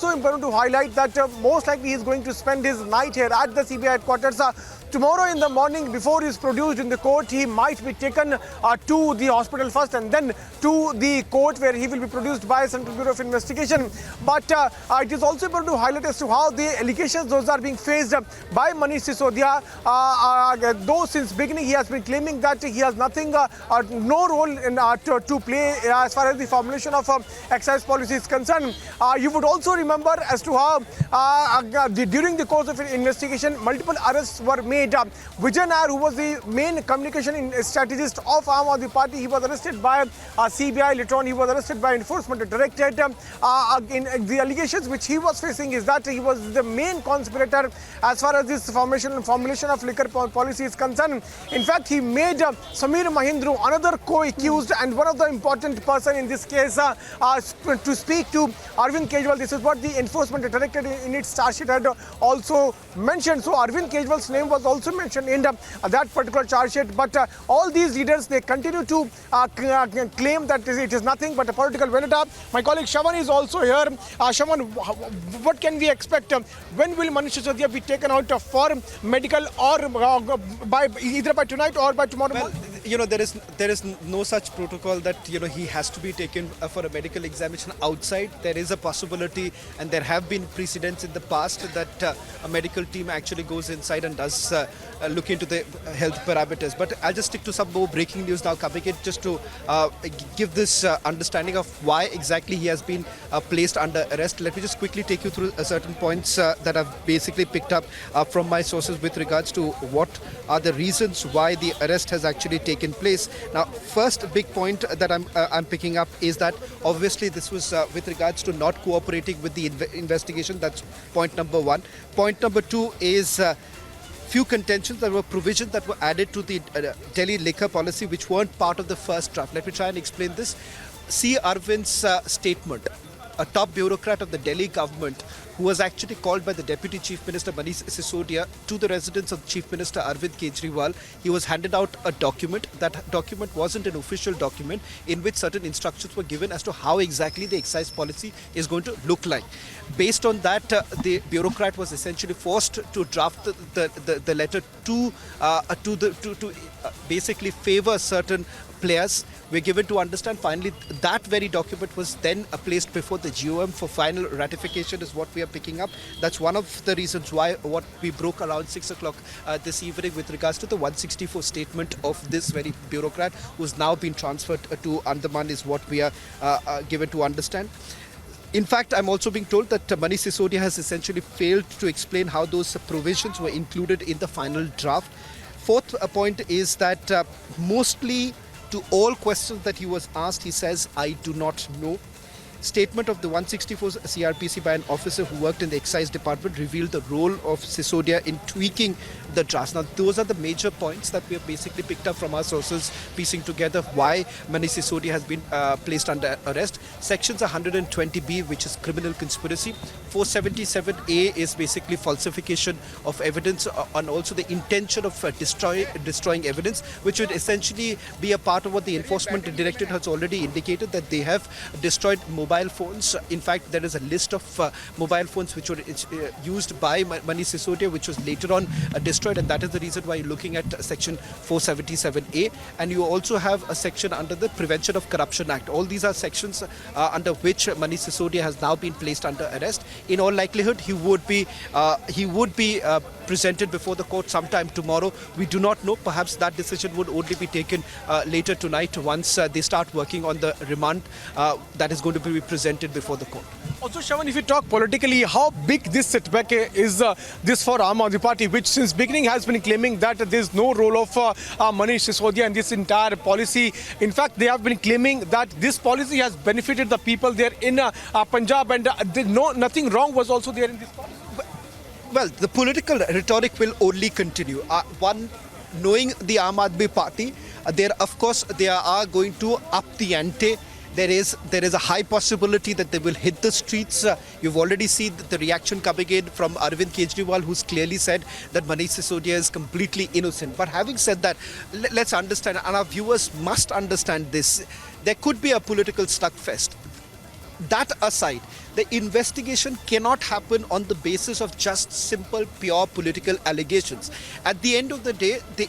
also important to highlight that most likely he is going to spend his night here at the CBI headquarters. Tomorrow in the morning, before he is produced in the court, he might be taken to the hospital first and then to the court where he will be produced by Central Bureau of Investigation. But it is also important to highlight as to how the allegations those are being faced by Manish Sisodia. Though since beginning he has been claiming that he has nothing, no role in, to play as far as the formulation of excise policy is concerned. You would also remember as to how during the course of an investigation, multiple arrests were made. Vijay Nair, who was the main communication strategist of Aam Aadmi Party, he was arrested by CBI. Later on, he was arrested by Enforcement Directorate. In the allegations which he was facing is that he was the main conspirator as far as this formulation of liquor policy is concerned. In fact, he made Sameer Mahindra another co-accused and one of the important person in this case to speak to Arvind Kejriwal. This is what the Enforcement Directorate in its charge sheet had also mentioned. So Arvind Kejriwal's name was also mentioned in that particular charge sheet. But all these leaders, they continue to claim that it is nothing but a political vendetta. My colleague Shawan is also here. Shawan, what can we expect? When will Manish Sisodia be taken out for medical, or either by tonight or by tomorrow morning? There is no such protocol that he has to be taken for a medical examination outside. There is a possibility, and there have been precedents in the past that a medical team actually goes inside and does look into the health parameters. But I'll just stick to some more breaking news now coming in, just to give this understanding of why exactly he has been placed under arrest. Let me just quickly take you through certain points that I've basically picked up from my sources with regards to what are the reasons why the arrest has actually taken place. Now, first big point that I'm picking up is that obviously this was with regards to not cooperating with the investigation. That's point number one. Point number two is few contentions. There were provisions that were added to the Delhi liquor policy which weren't part of the first draft. Let me try and explain this. See Arvind's statement. A top bureaucrat of the Delhi government who was actually called by the Deputy Chief Minister Manish Sisodia to the residence of Chief Minister Arvind Kejriwal. He was handed out a document. That document wasn't an official document in which certain instructions were given as to how exactly the excise policy is going to look like. Based on that, the bureaucrat was essentially forced to draft the letter to basically favor certain players. We're given to understand finally that very document was then placed before the GOM for final ratification is what we are picking up. That's one of the reasons why what we broke around 6 o'clock this evening with regards to the 164 statement of this very bureaucrat who's now been transferred to Andaman is what we are given to understand. In fact, I'm also being told that Manish Sisodia has essentially failed to explain how those provisions were included in the final draft. Fourth point is that mostly to all questions that he was asked, he says, I do not know. Statement of the 164 CRPC by an officer who worked in the excise department revealed the role of Sisodia in tweaking the draft. Now, those are the major points that we have basically picked up from our sources, piecing together why Manish Sisodia has been placed under arrest. Sections 120B, which is criminal conspiracy. 477A is basically falsification of evidence and also the intention of destroying evidence, which would essentially be a part of what the Enforcement Directorate has already indicated, that they have destroyed mobile phones. In fact, there is a list of mobile phones which were used by Manish Sisodia, which was later on destroyed, and that is the reason why you're looking at section 477A. And you also have a section under the Prevention of Corruption Act. All these are sections under which Manish Sisodia has now been placed under arrest. In all likelihood, he would be presented before the court sometime tomorrow. We do not know. Perhaps that decision would only be taken later tonight once they start working on the remand that is going to be presented before the court. Also, Shawan, if you talk politically, how big this setback is this for Aam Aadmi Party, which since beginning has been claiming that there is no role of Manish Sisodia in this entire policy. In fact, they have been claiming that this policy has benefited the people there in Punjab, and nothing wrong was also there in this policy. Well, the political rhetoric will only continue. One, knowing the Aam Aadmi Party, of course, they are going to up the ante. There is a high possibility that they will hit the streets. You've already seen the reaction coming in from Arvind Kejriwal, who's clearly said that Manish Sisodia is completely innocent. But having said that, let's understand, and our viewers must understand this, there could be a political slugfest. That aside, the investigation cannot happen on the basis of just simple, pure political allegations. At the end of the day, the